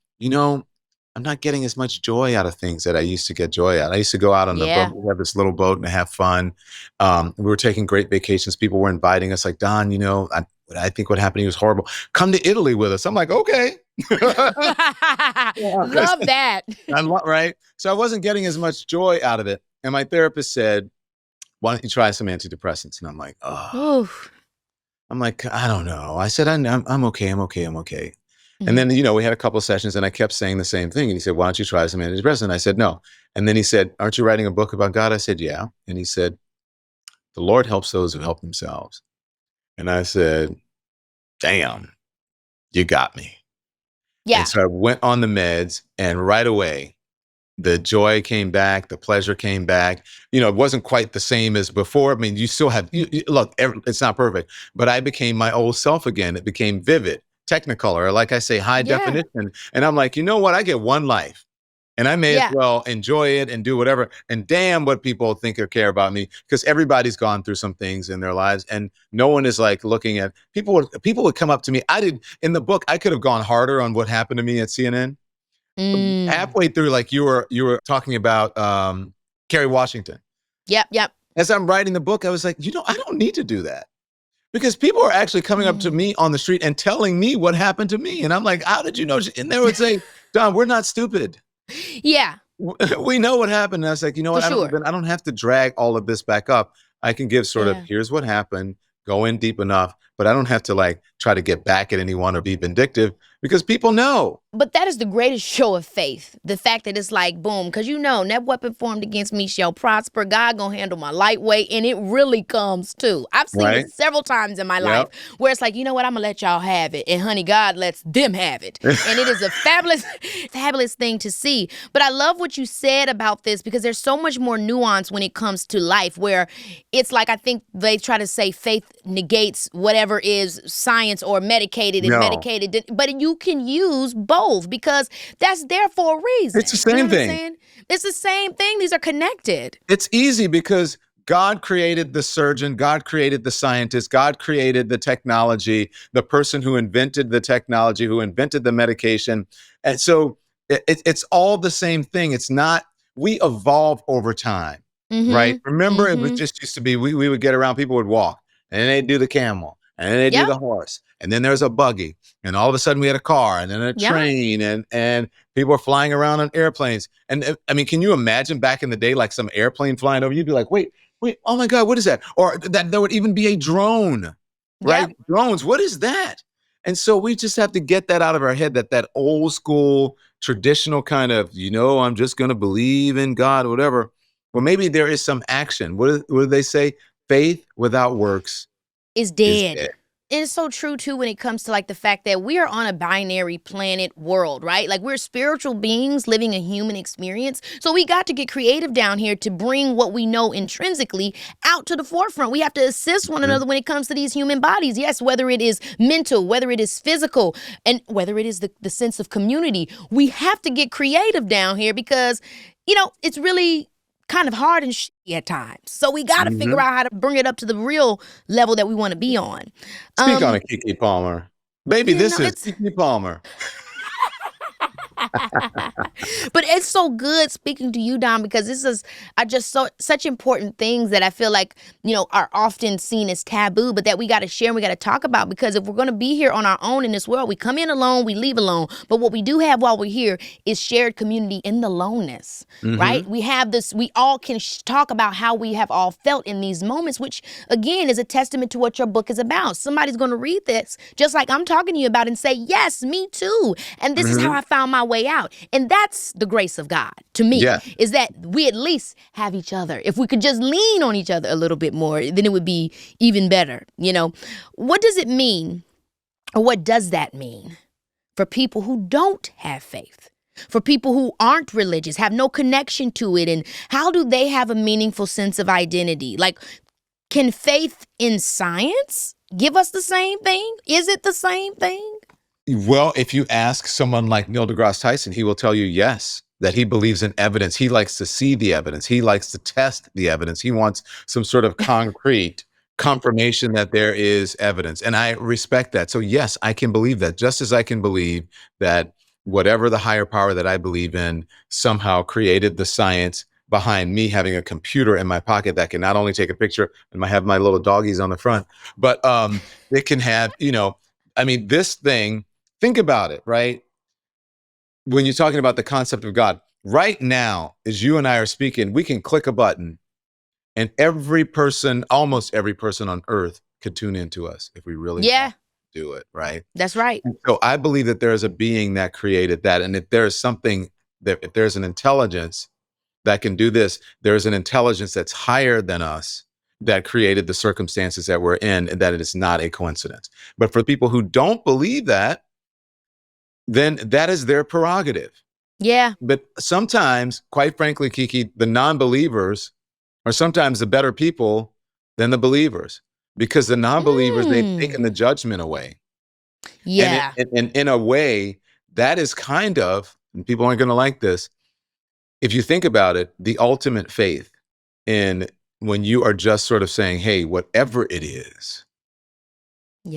I'm not getting as much joy out of things that I used to get joy out. I used to go out on the boat. We have this little boat and have fun. We were taking great vacations. People were inviting us like, Don, I think what happened to you was horrible. Come to Italy with us. I'm like, okay. Love that. Right. So I wasn't getting as much joy out of it. And my therapist said, why don't you try some antidepressants? And I'm like, oh. Oof. I'm like, I don't know. I said, I'm okay. I'm okay. And then, we had a couple of sessions and I kept saying the same thing. And he said, why don't you try some antidepressant? And I said, no. And then he said, aren't you writing a book about God? I said, yeah. And he said, the Lord helps those who help themselves. And I said, damn, you got me. Yeah. And so I went on the meds, and right away, the joy came back, the pleasure came back. It wasn't quite the same as before. I mean, you still have, look, it's not perfect, but I became my old self again. It became vivid. Technicolor, or like I say, high definition. And I'm like, you know what? I get one life, and I may as well enjoy it and do whatever. And damn what people think or care about me, because everybody's gone through some things in their lives, and no one is like looking at people. Would come up to me. In the book, I could have gone harder on what happened to me at CNN. Halfway through, like you were talking about Kerry Washington. Yep. As I'm writing the book, I was like, I don't need to do that. Because people are actually coming up to me on the street and telling me what happened to me. And I'm like, how did you know? And they would say, Don, we're not stupid. Yeah. We know what happened. And I was like, you know what? I don't have to drag all of this back up. I can give sort of, here's what happened, go in deep enough, but I don't have to try to get back at anyone or be vindictive. because people know. But that is the greatest show of faith. The fact that it's like, boom, because no weapon formed against me shall prosper. God gonna handle my lightweight, and it really comes too. I've seen Right. it several times in my Yep. life where it's like, you know what, I'm gonna let y'all have it. And honey, God lets them have it. And it is a fabulous thing to see. But I love what you said about this because there's so much more nuance when it comes to life where it's like, I think they try to say faith negates whatever is science or medicated and No. medicated. But you can use both because that's there for a reason. It's the same you know what I'm thing. saying? It's the same thing. These are connected. It's easy because God created the surgeon, God created the scientist, God created the technology, the person who invented the technology, who invented the medication. And so it's all the same thing. It's not, we evolve over time, right? Remember, it was just used to be, we would get around, people would walk, and then they'd do the camel, and then they'd do the horse, and then there's a buggy, and all of a sudden we had a car, and then a train, and people are flying around on airplanes. And I mean, can you imagine back in the day, like some airplane flying over, you'd be like, wait, oh my God, what is that? Or that there would even be a drone, right? Yep. Drones, what is that? And so we just have to get that out of our head, that old school, traditional kind of, I'm just going to believe in God, whatever. Well, maybe there is some action. What do they say? Faith without works Is dead. And it's so true, too, when it comes to, like, the fact that we are on a binary planet world, right? Like, we're spiritual beings living a human experience. So we got to get creative down here to bring what we know intrinsically out to the forefront. We have to assist one another when it comes to these human bodies. Yes, whether it is mental, whether it is physical, and whether it is the sense of community. We have to get creative down here because, it's really kind of hard and shitty at times. So we got to figure out how to bring it up to the real level that we want to be on. Speak on it, Keke Palmer. Baby, this is Keke Palmer. But it's so good speaking to you, Don, because this is such important things that I feel like, are often seen as taboo, but that we got to share and we got to talk about, because if we're going to be here on our own in this world, we come in alone, we leave alone. But what we do have while we're here is shared community in the loneness, right? We have this, we all can talk about how we have all felt in these moments, which again is a testament to what your book is about. Somebody's going to read this just like I'm talking to you about and say, yes, me too. And this is how I found my way out. And that's the grace of God to me, is that we at least have each other. If we could just lean on each other a little bit more, then it would be even better. What does it mean, or what does that mean for people who don't have faith? For people who aren't religious, have no connection to it, and how do they have a meaningful sense of identity? Like, can faith in science give us the same thing? Is it the same thing? Well, if you ask someone like Neil deGrasse Tyson, he will tell you yes, that he believes in evidence. He likes to see the evidence. He likes to test the evidence. He wants some sort of concrete confirmation that there is evidence. And I respect that. So yes, I can believe that, just as I can believe that whatever the higher power that I believe in somehow created the science behind me having a computer in my pocket that can not only take a picture and have my little doggies on the front, but it can have, this thing. Think about it, right? When you're talking about the concept of God, right now, as you and I are speaking, we can click a button and almost every person on earth could tune into us if we really want to do it, right? That's right. And so I believe that there is a being that created that. And if there's if there's an intelligence that can do this, there's an intelligence that's higher than us that created the circumstances that we're in, and that it is not a coincidence. But for people who don't believe that, then that is their prerogative. Yeah. But sometimes, quite frankly, Keke, the non-believers are sometimes the better people than the believers, because the non-believers, they've taken the judgment away. Yeah. And in a way, that is kind of, and people aren't going to like this, if you think about it, the ultimate faith in when you are just sort of saying, hey, whatever it is,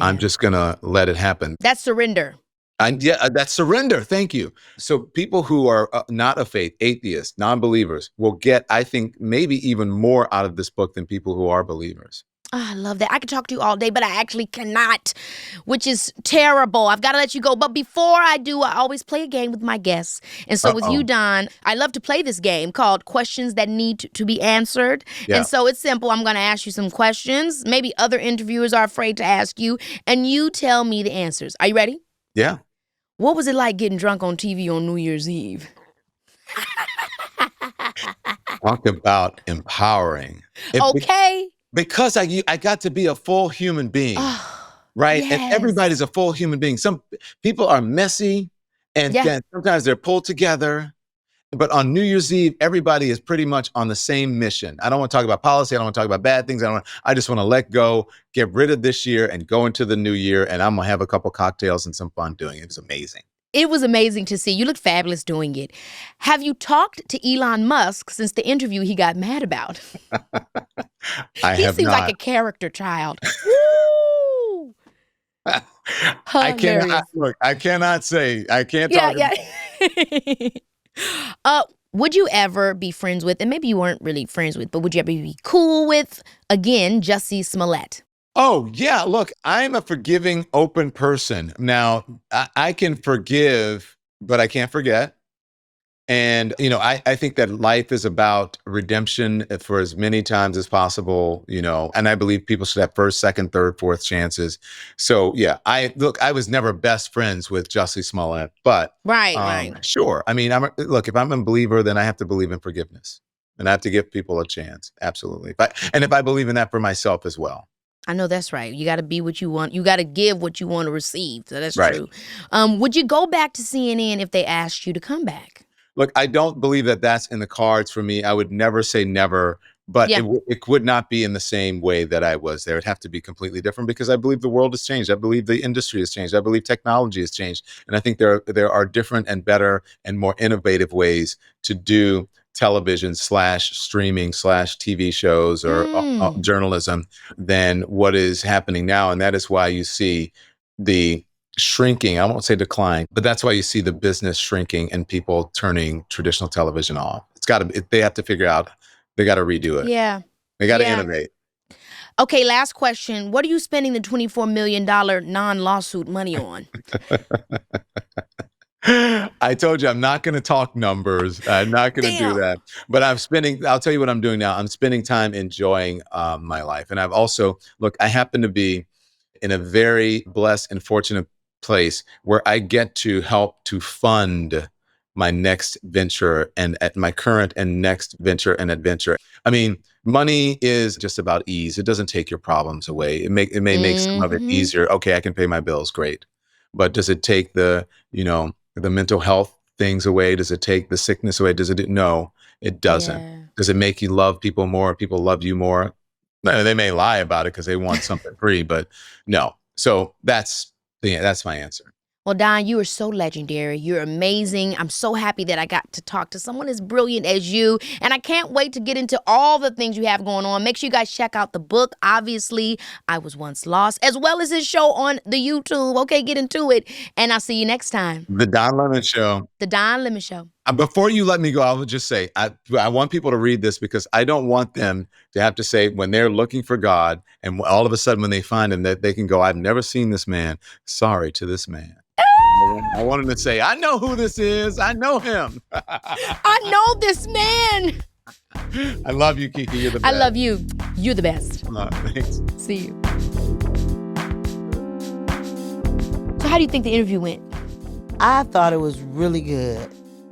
I'm just going to let it happen. That's surrender. That's surrender. Thank you. So people who are not of faith, atheists, non-believers, will get, I think, maybe even more out of this book than people who are believers. Oh, I love that. I could talk to you all day, but I actually cannot, which is terrible. I've got to let you go. But before I do, I always play a game with my guests. And so with you, Don, I love to play this game called Questions That Need to Be Answered. Yeah. And so it's simple. I'm going to ask you some questions. Maybe other interviewers are afraid to ask you, and you tell me the answers. Are you ready? Yeah. What was it like getting drunk on TV on New Year's Eve? Talk about empowering. Okay. Because I got to be a full human being, Oh, right? And yes. everybody's a full human being. Some people are messy, and Yeah. then sometimes they're pulled together. But on New Year's Eve, everybody is pretty much on the same mission. I don't want to talk about policy. I don't want to talk about bad things. I just want to let go, get rid of this year, and go into the new year. And I'm gonna have a couple cocktails and some fun doing it. It's amazing. It was amazing to see. You look fabulous doing it. Have you talked to Elon Musk since the interview he got mad about? I He have seems not. like a character child. Woo! I cannot Hilarious. look. I cannot say. I can't Yeah, talk. yeah. Would you ever be friends with, and maybe you weren't really friends with, but would you ever be cool with, again, Jussie Smollett? Oh, yeah. Look, I'm a forgiving, open person. Now, I can forgive, but I can't forget. And, I think that life is about redemption for as many times as possible, and I believe people should have first, second, third, fourth chances. So, yeah, I was never best friends with Jussie Smollett, but Right. sure. I mean, if I'm a believer, then I have to believe in forgiveness and I have to give people a chance. Absolutely. And if I believe in that for myself as well. I know that's right. You got to be what you want. You got to give what you want to receive. So that's Right. true. Would you go back to CNN if they asked you to come back? Look, I don't believe that that's in the cards for me. I would never say never, but Yeah. it would not be in the same way that I was there. It'd have to be completely different because I believe the world has changed. I believe the industry has changed. I believe technology has changed. And I think there are different and better and more innovative ways to do television / streaming / TV shows or journalism than what is happening now. And that is why you see the shrinking, I won't say decline, but that's why you see the business shrinking and people turning traditional television off. They have to figure out, they got to redo it. Yeah. They got to Yeah. innovate. Okay, last question. What are you spending the $24 million non-lawsuit money on? I told you I'm not going to talk numbers. I'm not going to do Damn. that. But I'll tell you what I'm doing now. I'm spending time enjoying my life. And I happen to be in a very blessed and fortunate place where I get to help to fund my next venture and at my current and next venture and adventure. I mean, money is just about ease. It doesn't take your problems away. It may make some of it easier. Okay, I can pay my bills. Great. But does it take the mental health things away? Does it take the sickness away? No, it doesn't. Yeah. Does it make you love people more? People love you more? No, they may lie about it because they want something free, but no. So that's my answer. Well, Don, you are so legendary. You're amazing. I'm so happy that I got to talk to someone as brilliant as you. And I can't wait to get into all the things you have going on. Make sure you guys check out the book, obviously, I Was Once Lost, as well as his show on the YouTube. Okay, get into it. And I'll see you next time. The Don Lemon Show. The Don Lemon Show. Before you let me go, I will just say, I want people to read this because I don't want them to have to say when they're looking for God and all of a sudden when they find him that they can go, I've never seen this man. Sorry to this man. I want him to say, I know who this is. I know him. I know this man. I love you, Keke. You're the best. I love you. You're the best. Thanks. See you. So how do you think the interview went? I thought it was really good.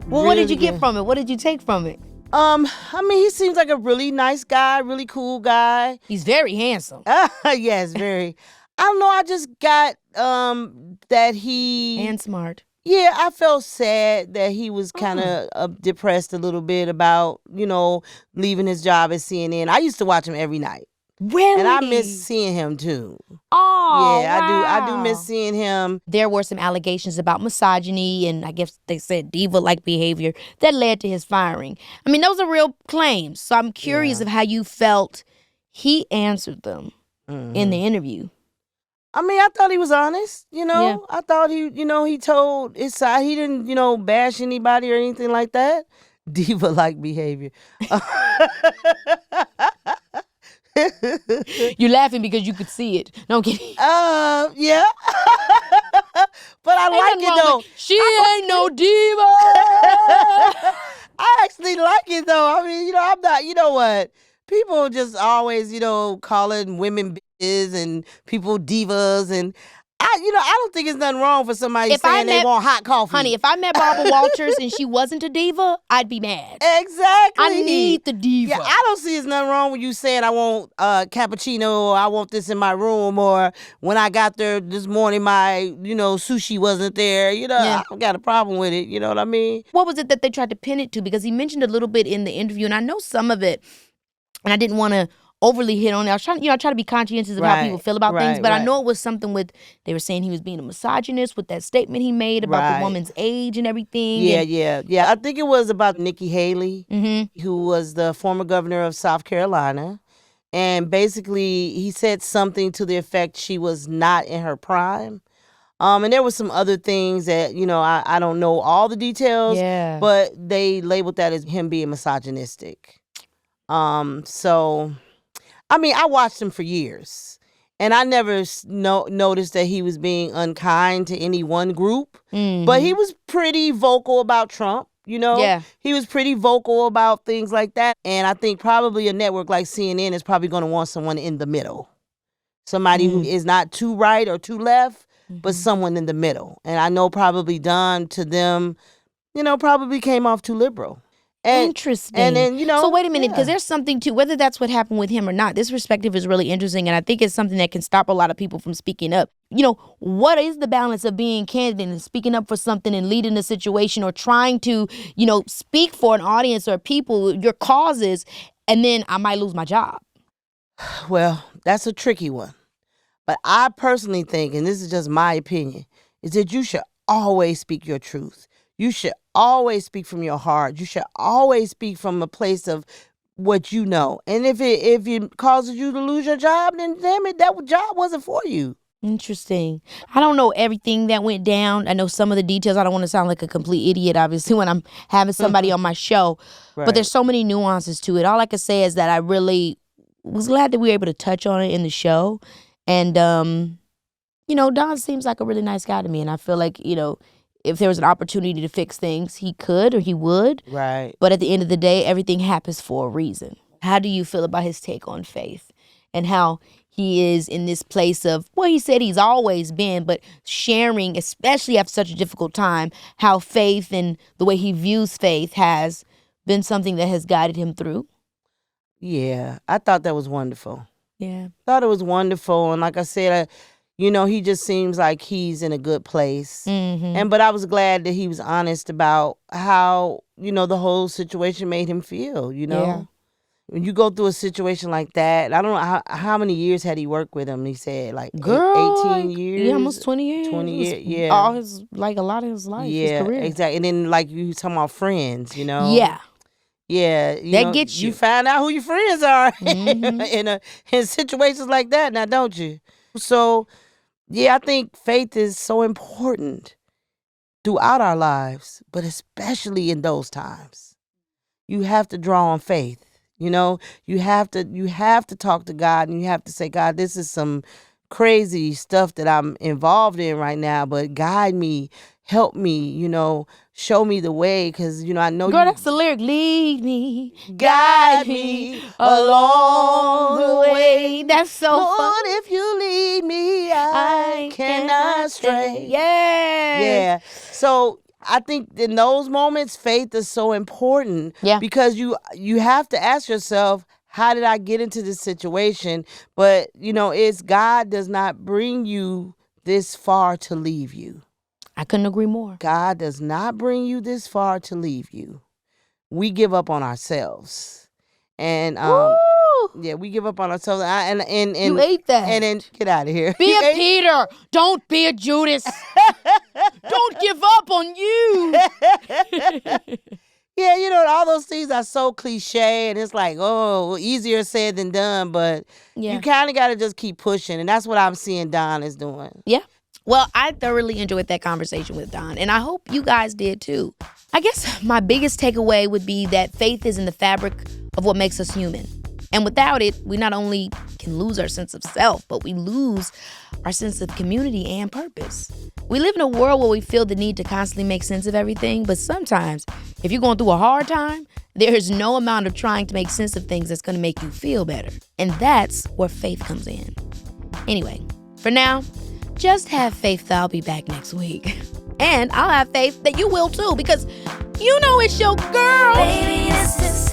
Well, what did Really you get good. from it? What did you take from it? I mean, he seems like a really nice guy, really cool guy. He's very handsome. Yes, very. I don't know. I just got that he And smart. Yeah, I felt sad that he was kind of depressed a little bit about leaving his job at CNN. I used to watch him every night, Really? and I miss seeing him too. Oh, Yeah, I do wow. miss seeing him. There were some allegations about misogyny and I guess they said diva-like behavior that led to his firing. I mean, those are real claims. So I'm curious of how you felt he answered them in the interview. I mean, I thought he was honest, Yeah. I thought he told his side. He didn't, bash anybody or anything like that. Diva-like behavior. You're laughing because you could see it. No, I'm kidding. Yeah. But I like Ain't nothing it wrong though. with- She ain't no diva. I actually like it though. I mean, I'm not, what? People just always, calling women bitches and people divas. And I I don't think it's nothing wrong for somebody If I saying they met- want hot coffee. Honey, if I met Barbara Walters and she wasn't a diva, I'd be mad. Exactly. I need the diva. Yeah, I don't see it's nothing wrong with you saying I want cappuccino or I want this in my room, or when I got there this morning my sushi wasn't there. I don't got a problem with it. You know what I mean? What was it that they tried to pin it to? Because he mentioned a little bit in the interview, and I know some of it, and I didn't want to overly hit on it. I was trying, I try to be conscientious of how people feel about things, but I know it was something with, they were saying he was being a misogynist with that statement he made about the woman's age and everything. Yeah. I think it was about Nikki Haley, who was the former governor of South Carolina. And basically, he said something to the effect she was not in her prime. And there was some other things that, I don't know all the details, but they labeled that as him being misogynistic. So... I mean, I watched him for years, and I never noticed that he was being unkind to any one group. But he was pretty vocal about Trump, Yeah. He was pretty vocal about things like that. And I think probably a network like CNN is probably going to want someone in the middle. Somebody who is not too right or too left, but someone in the middle. And I know probably Don, to them, probably came off too liberal. Interesting. And then, So wait a minute, because there's something too, whether that's what happened with him or not, this perspective is really interesting, and I think it's something that can stop a lot of people from speaking up. What is the balance of being candid and speaking up for something and leading a situation, or trying to, speak for an audience or people, your causes, and then I might lose my job? Well, that's a tricky one. But I personally think, and this is just my opinion, is that you should always speak your truth. You should always speak from your heart. You should always speak from a place of what you know. And if it causes you to lose your job, then damn it, that job wasn't for you. Interesting. I don't know everything that went down. I know some of the details. I don't want to sound like a complete idiot, obviously, when I'm having somebody on my show. But there's so many nuances to it. All I can say is that I really was glad that we were able to touch on it in the show. And, Don seems like a really nice guy to me. And I feel like, if there was an opportunity to fix things, he could or he would. Right. But at the end of the day, everything happens for a reason. How do you feel about his take on faith and how he is in this place of, well, he said he's always been, but sharing, especially after such a difficult time, how faith and the way he views faith has been something that has guided him through? Yeah, I thought that was wonderful. Yeah. Thought it was wonderful. And like I said, he just seems like he's in a good place. But I was glad that he was honest about how, the whole situation made him feel, Yeah. When you go through a situation like that, I don't know how many years had he worked with him. He said like 18 years. Yeah, almost 20 years. 20 years, yeah. All his, a lot of his life, his career. Exactly. And then like you talking about friends, Yeah. Yeah, that gets you. You find out who your friends are in situations like that, now don't you? So, yeah, I think faith is so important throughout our lives, but especially in those times. You have to draw on faith. You have to talk to God, and you have to say, God, this is some crazy stuff that I'm involved in right now, but guide me, help me, show me the way, because, I know Girl, that's the lyric. Lead me, guide me along the way. That's so Lord, fun. if you lead me, I cannot stray. Yeah. So I think in those moments, faith is so important. Yeah. Because you have to ask yourself, how did I get into this situation? But, it's God does not bring you this far to leave you. I couldn't agree more. God does not bring you this far to leave you. We give up on ourselves. And yeah, we give up on ourselves. And you ate that. And then get out of here. Be a Peter. Don't be a Judas. Don't give up on you. Yeah, all those things are so cliche, and it's like, oh, easier said than done. But you kind of got to just keep pushing, and that's what I'm seeing Don is doing. Yeah. Well, I thoroughly enjoyed that conversation with Don, and I hope you guys did too. I guess my biggest takeaway would be that faith is in the fabric of what makes us human. And without it, we not only can lose our sense of self, but we lose our sense of community and purpose. We live in a world where we feel the need to constantly make sense of everything, but sometimes, if you're going through a hard time, there is no amount of trying to make sense of things that's going to make you feel better. And that's where faith comes in. Anyway, for now, just have faith that I'll be back next week. And I'll have faith that you will too, because you know it's your girl. Baby, this is